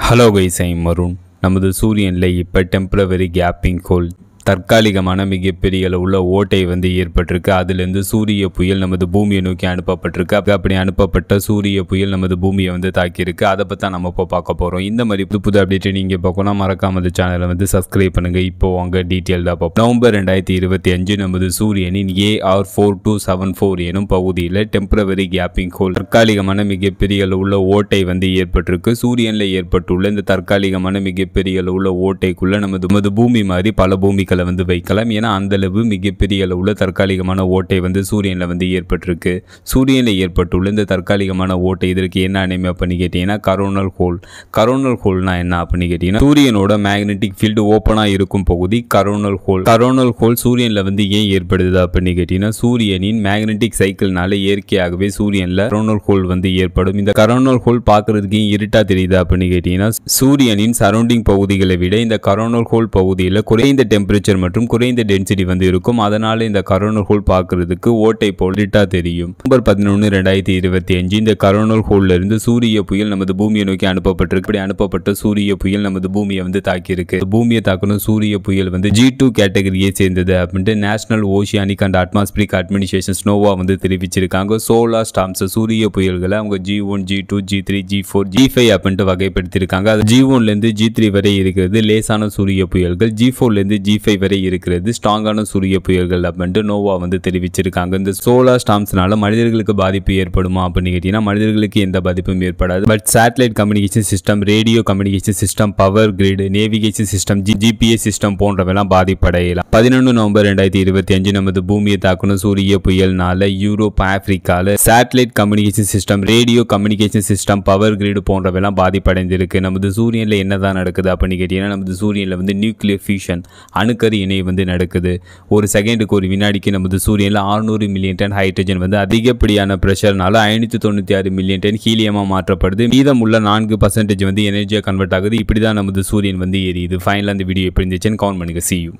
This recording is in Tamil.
Hello guys, I am Arun. நமது சூரியனில் இப்போ டெம்பரவரி கேப்பிங் ஹோல் தற்காலிகமான மிகப்பெரிய உள்ள ஓட்டை ஏற்பட்டிருக்கு. அதுலேருந்து சூரிய புயல் நமது பூமியை நோக்கி அனுப்பப்பட்டிருக்கு. அப்படி அனுப்பப்பட்ட சூரிய புயல் நமது பூமியை தாக்கியிருக்கு. அதை பற்றி நம்ம இப்போ பார்க்க போகிறோம். இந்த மாதிரி புது அப்டேட் நீங்கள் பார்க்கணும் மறக்காம அந்த சேனலை சப்ஸ்கிரைப் பண்ணுங்கள். இப்போ அவங்க டீட்டெயில்டாக பார்ப்போம். நவம்பர் 2025 நமது சூரியனின் AR4274 எனும் பகுதியில் டெம்பரவரி கேப்பிங் ஹோல் தற்காலிகமான மிகப்பெரிய உள்ள ஓட்டை ஏற்பட்டிருக்கு. சூரியனில் ஏற்பட்டுள்ள இந்த தற்காலிகமான மிகப்பெரிய உள்ள ஓட்டைக்குள்ள நமது பூமி மாதிரி பல பூமிகள் வைக்கலாம். ஏன்னா அந்த அளவு மிகப்பெரிய அளவுல தற்காலிகமான ஓட்டை சூரியனில் ஏற்பட்டிருக்கு. சூரியனில் ஏற்பட்டுள்ள இந்த தற்காலிகமான ஓட்டை இதற்கு என்ன அனிமே பண்ணி கேட்டீங்கன்னா கரோனல் ஹோல். கரோனல் ஹோல்னா என்ன அப்படின்னு கேட்டீங்கன்னா சூரியனோட மேக்னெட்டிக் ஃபீல்டு ஓப்பனா இருக்கும் பகுதி கரோனல் ஹோல். கரோனல் ஹோல் சூரியனில் ஏன் ஏற்படுது அப்படின்னு கேட்டீங்கன்னா சூரியனின் மேக்னெட்டிக் சைக்கிள்னால இயற்கையாகவே சூரியனில் கரோனல் ஹோல் ஏற்படும். இந்த கரோனல் ஹோல் பார்க்கறதுக்கு இருட்டா தெரியுது அப்படின்னு கேட்டீங்கன்னா சூரியனின் சரௌண்டிங் பகுதிகளை விட இந்த கரோனல் ஹோல் பகுதியில் குறைந்த டெம்பரேச்சர் மற்றும் குறைந்த டென்சிட்டி இருக்கும். அதனால இந்த கரோனல் ஹோல் பார்க்கிறதுக்கு ஓட்டை போல் இருட்டா தெரியும். நவம்பர் 11, 2025 இந்த கரோனல் ஹோல்ல இருந்து சூரிய புயல் நமது பூமியை நோக்கி அனுப்பப்பட்டிருக்கு. இப்படி அனுப்பப்பட்ட சூரிய புயல் நமது பூமியை தாக்கியிருக்கு. பூமியை தாக்கணும் சூரிய புயல் G2 கேட்டகரியை சேர்ந்தது அப்படின்ட்டு national oceanic and atmospheric administration ஸ்னோவா தெரிவிச்சிருக்காங்க. சோலார் ஸ்டார்ம்ஸ் சூரிய புயல்களை அவங்க G1, G2, G3, G4, G5 அப்படின்ட்டு வகைப்படுத்தியிருக்காங்க. அது G1ல இருந்து G3 வரை இருக்கிறது லேசான சூரிய புயல்கள். G4ல இருந்து G5 வரை இருக்கிறது ஸ்ட்ராங்கான சூரிய புயல்கள் அப்படின்ட்டு நோவா தெரிவிச்சிருக்காங்க. இந்த சோலார் ஸ்டார்ம்ஸ்னால மனிதர்களுக்கு பாதிப்பு ஏற்படுமா அப்படின்னு கேட்டீங்கன்னா மனிதர்களுக்கு எந்த பாதிப்பும் ஏற்படாது. But satellite communication system, radio communication system, power grid, navigation system, GPS system போன்றவெல்லாம் பாதிப்படையலாம். 11 நவம்பர் 2025 நமது பூமியை தாக்கணும் சூரிய புயல்னால யூரோப், ஆப்பிரிக்கால satellite communication system, radio communication system, power grid போன்றவெல்லாம் பாதிப்படைந்திருக்கு. நமது சூரியனில் என்னதான் நடக்குது அப்படின்னு கேட்டீங்கன்னா நமது சூரியனில் நியூக்ளியர் ஃபியூஷன் அணுக்கரு இணை நடக்குது. ஒரு செகண்டுக்கு ஒரு வினாடிக்கு நமது சூரியனில் 600 மில்லியன் டன் ஹைட்ரஜன் அதிகப்படியான பிரஷர்னால 596 மில்லியன் டன் ஹீலியமா மாற்றப்படுது. மீதம் உள்ள 4% எனர்ஜியா கன்வெர்ட் ஆகுது. இப்படிதான் நமது சூரியன் எரியுது. ஃபைனலா இந்த வீடியோ எப்படி இருந்துச்சுன்னு கமெண்ட் பண்ணுங்க. See you.